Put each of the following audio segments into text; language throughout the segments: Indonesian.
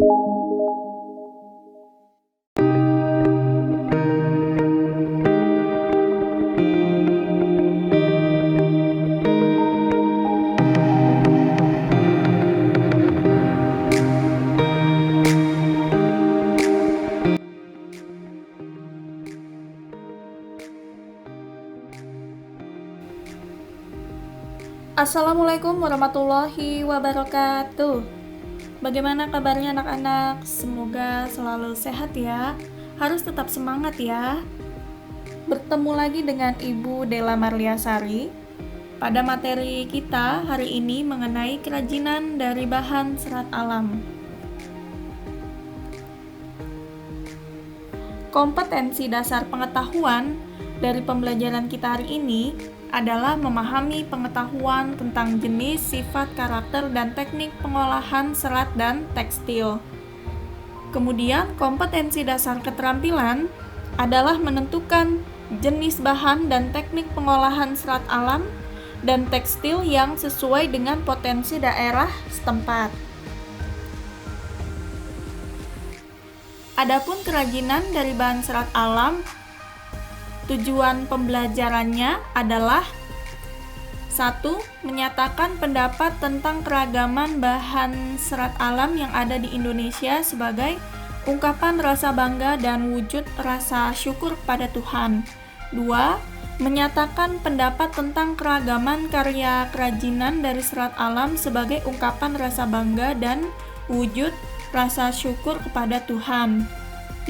Assalamualaikum warahmatullahi wabarakatuh. Bagaimana kabarnya anak-anak? Semoga selalu sehat ya. Harus tetap semangat ya. Bertemu lagi dengan Ibu Della Marliasari. Pada materi kita hari ini mengenai kerajinan dari bahan serat alam. Kompetensi dasar pengetahuan dari pembelajaran kita hari ini adalah memahami pengetahuan tentang jenis, sifat, karakter, dan teknik pengolahan serat dan tekstil. Kemudian, kompetensi dasar keterampilan adalah menentukan jenis bahan dan teknik pengolahan serat alam dan tekstil yang sesuai dengan potensi daerah setempat. Adapun kerajinan dari bahan serat alam, tujuan pembelajarannya adalah 1. Menyatakan pendapat tentang keragaman bahan serat alam yang ada di Indonesia sebagai ungkapan rasa bangga dan wujud rasa syukur pada Tuhan. 2. Menyatakan pendapat tentang keragaman karya kerajinan dari serat alam sebagai ungkapan rasa bangga dan wujud rasa syukur kepada Tuhan.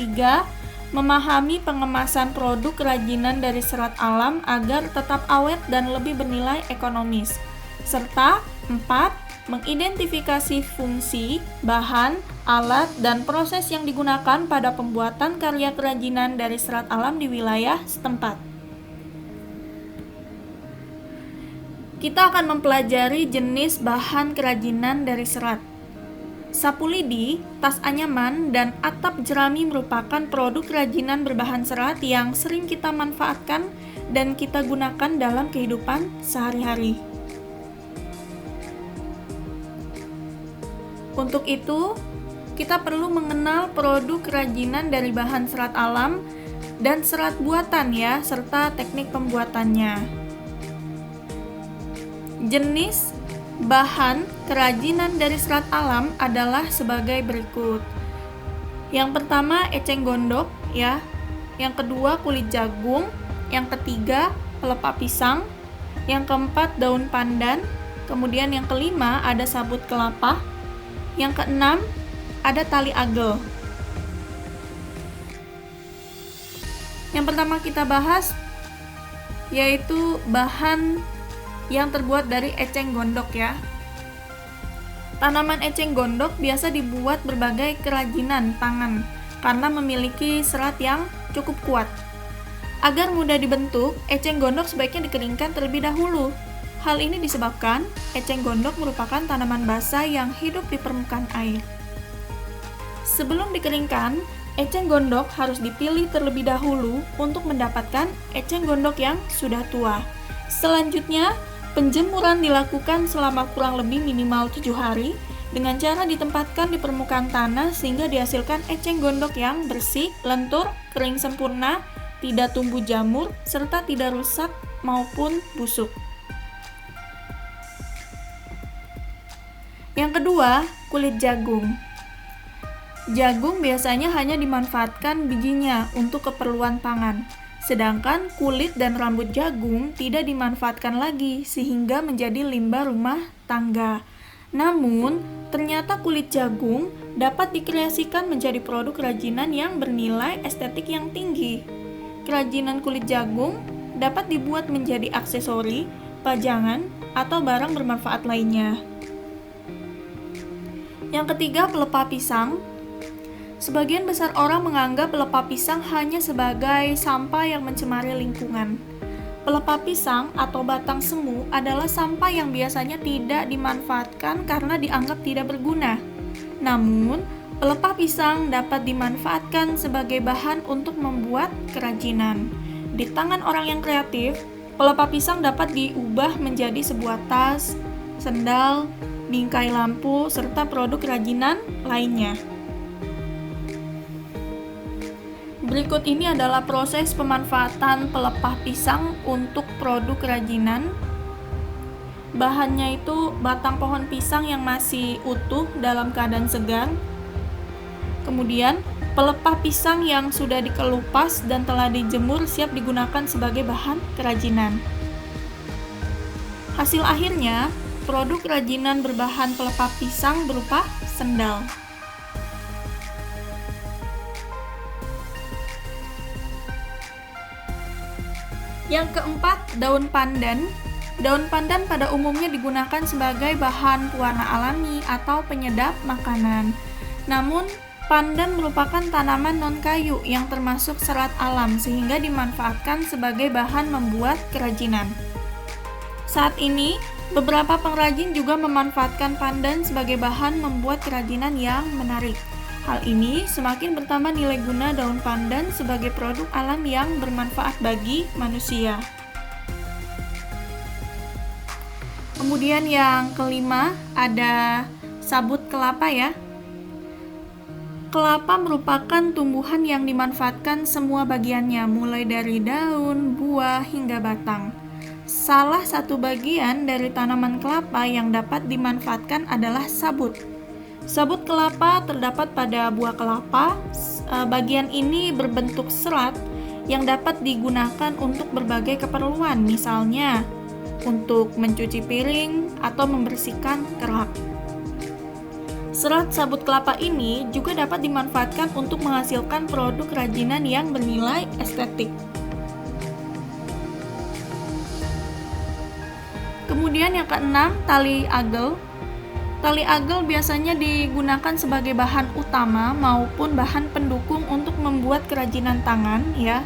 3. Memahami pengemasan produk kerajinan dari serat alam agar tetap awet dan lebih bernilai ekonomis. Serta 4. Mengidentifikasi fungsi, bahan, alat, dan proses yang digunakan pada pembuatan karya kerajinan dari serat alam di wilayah setempat. Kita akan mempelajari jenis bahan kerajinan dari serat. Sapu lidi, tas anyaman, dan atap jerami merupakan produk kerajinan berbahan serat yang sering kita manfaatkan dan kita gunakan dalam kehidupan sehari-hari. Untuk itu, kita perlu mengenal produk kerajinan dari bahan serat alam dan serat buatan ya, serta teknik pembuatannya. Jenis bahan kerajinan dari serat alam adalah sebagai berikut. Yang pertama eceng gondok ya. Yang kedua kulit jagung, yang ketiga pelepah pisang, yang keempat daun pandan, kemudian yang kelima ada sabut kelapa, yang keenam ada tali agel. Yang pertama kita bahas yaitu bahan yang terbuat dari eceng gondok ya. Tanaman eceng gondok biasa dibuat berbagai kerajinan tangan karena memiliki serat yang cukup kuat. Agar mudah dibentuk, eceng gondok sebaiknya dikeringkan terlebih dahulu. Hal ini disebabkan eceng gondok merupakan tanaman basah yang hidup di permukaan air. Sebelum dikeringkan, eceng gondok harus dipilih terlebih dahulu untuk mendapatkan eceng gondok yang sudah tua. Selanjutnya, penjemuran dilakukan selama kurang lebih minimal 7 hari dengan cara ditempatkan di permukaan tanah sehingga dihasilkan eceng gondok yang bersih, lentur, kering sempurna, tidak tumbuh jamur, serta tidak rusak maupun busuk. Yang kedua, kulit jagung. Jagung biasanya hanya dimanfaatkan bijinya untuk keperluan pangan. Sedangkan kulit dan rambut jagung tidak dimanfaatkan lagi sehingga menjadi limbah rumah tangga. Namun, ternyata kulit jagung dapat dikreasikan menjadi produk kerajinan yang bernilai estetik yang tinggi. Kerajinan kulit jagung dapat dibuat menjadi aksesori, pajangan, atau barang bermanfaat lainnya. Yang ketiga, pelepah pisang. Sebagian besar orang menganggap pelepah pisang hanya sebagai sampah yang mencemari lingkungan. Pelepah pisang atau batang semu adalah sampah yang biasanya tidak dimanfaatkan karena dianggap tidak berguna. Namun, pelepah pisang dapat dimanfaatkan sebagai bahan untuk membuat kerajinan. Di tangan orang yang kreatif, pelepah pisang dapat diubah menjadi sebuah tas, sendal, bingkai lampu, serta produk kerajinan lainnya. Berikut ini adalah proses pemanfaatan pelepah pisang untuk produk kerajinan. Bahannya itu batang pohon pisang yang masih utuh dalam keadaan segar. Kemudian, pelepah pisang yang sudah dikelupas dan telah dijemur siap digunakan sebagai bahan kerajinan. Hasil akhirnya, produk kerajinan berbahan pelepah pisang berupa sendal. Yang keempat, daun pandan. Daun pandan pada umumnya digunakan sebagai bahan pewarna alami atau penyedap makanan. Namun, pandan merupakan tanaman non-kayu yang termasuk serat alam sehingga dimanfaatkan sebagai bahan membuat kerajinan. Saat ini, beberapa pengrajin juga memanfaatkan pandan sebagai bahan membuat kerajinan yang menarik. Hal ini semakin bertambah nilai guna daun pandan sebagai produk alam yang bermanfaat bagi manusia. Kemudian yang kelima ada sabut kelapa ya. Kelapa merupakan tumbuhan yang dimanfaatkan semua bagiannya, mulai dari daun, buah, hingga batang. Salah satu bagian dari tanaman kelapa yang dapat dimanfaatkan adalah sabut. Sabut kelapa terdapat pada buah kelapa. Bagian ini berbentuk serat yang dapat digunakan untuk berbagai keperluan, misalnya untuk mencuci piring atau membersihkan kerak. Serat sabut kelapa ini juga dapat dimanfaatkan untuk menghasilkan produk kerajinan yang bernilai estetik. Kemudian yang keenam, tali agel. Tali agel biasanya digunakan sebagai bahan utama maupun bahan pendukung untuk membuat kerajinan tangan ya.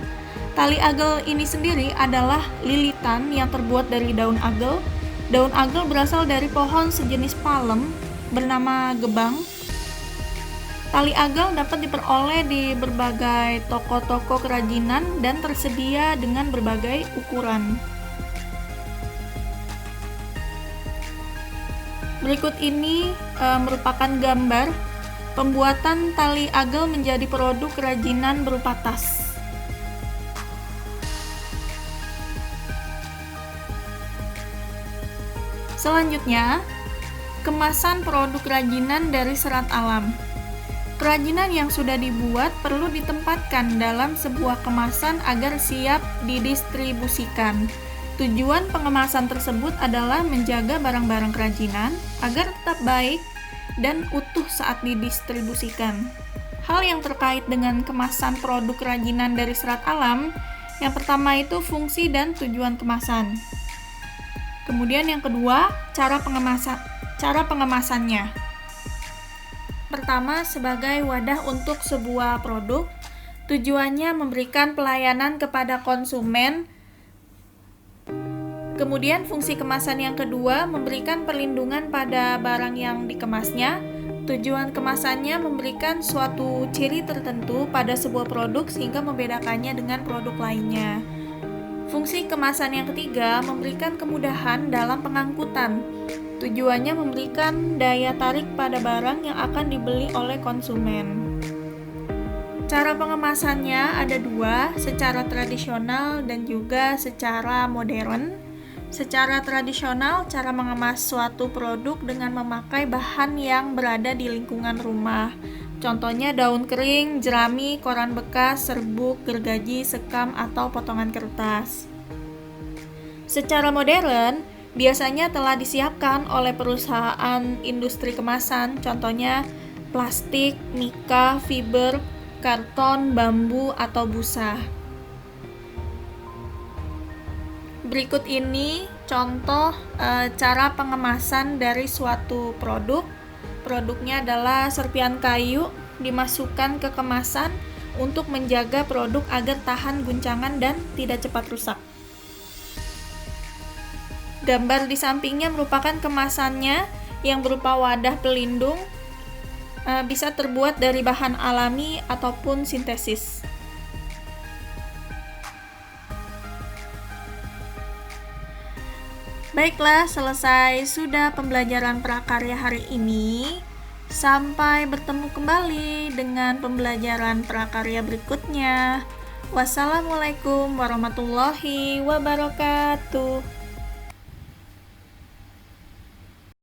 Tali agel ini sendiri adalah lilitan yang terbuat dari daun agel. Daun agel berasal dari pohon sejenis palem bernama gebang. Tali agel dapat diperoleh di berbagai toko-toko kerajinan dan tersedia dengan berbagai ukuran. Berikut ini merupakan gambar pembuatan tali agel menjadi produk kerajinan berupa tas. Selanjutnya, kemasan produk kerajinan dari serat alam. Kerajinan yang sudah dibuat perlu ditempatkan dalam sebuah kemasan agar siap didistribusikan. Tujuan pengemasan tersebut adalah menjaga barang-barang kerajinan agar tetap baik dan utuh saat didistribusikan. Hal yang terkait dengan kemasan produk kerajinan dari serat alam, yang pertama itu fungsi dan tujuan kemasan. Kemudian yang kedua, cara pengemasannya. Pertama, sebagai wadah untuk sebuah produk, tujuannya memberikan pelayanan kepada konsumen. Kemudian fungsi kemasan yang kedua, memberikan perlindungan pada barang yang dikemasnya. Tujuan kemasannya memberikan suatu ciri tertentu pada sebuah produk sehingga membedakannya dengan produk lainnya. Fungsi kemasan yang ketiga, memberikan kemudahan dalam pengangkutan. Tujuannya memberikan daya tarik pada barang yang akan dibeli oleh konsumen. Cara pengemasannya ada dua, secara tradisional dan juga secara modern. Secara tradisional, cara mengemas suatu produk dengan memakai bahan yang berada di lingkungan rumah. Contohnya daun kering, jerami, koran bekas, serbuk, gergaji, sekam, atau potongan kertas. Secara modern, biasanya telah disiapkan oleh perusahaan industri kemasan, contohnya plastik, mika, fiber, karton, bambu, atau busa. Berikut ini contoh cara pengemasan dari suatu produk. Produknya adalah serpian kayu dimasukkan ke kemasan untuk menjaga produk agar tahan guncangan dan tidak cepat rusak. Gambar di sampingnya merupakan kemasannya yang berupa wadah pelindung, bisa terbuat dari bahan alami ataupun sintesis. Baiklah, selesai sudah pembelajaran prakarya hari ini. Sampai bertemu kembali dengan pembelajaran prakarya berikutnya. Wassalamualaikum warahmatullahi wabarakatuh.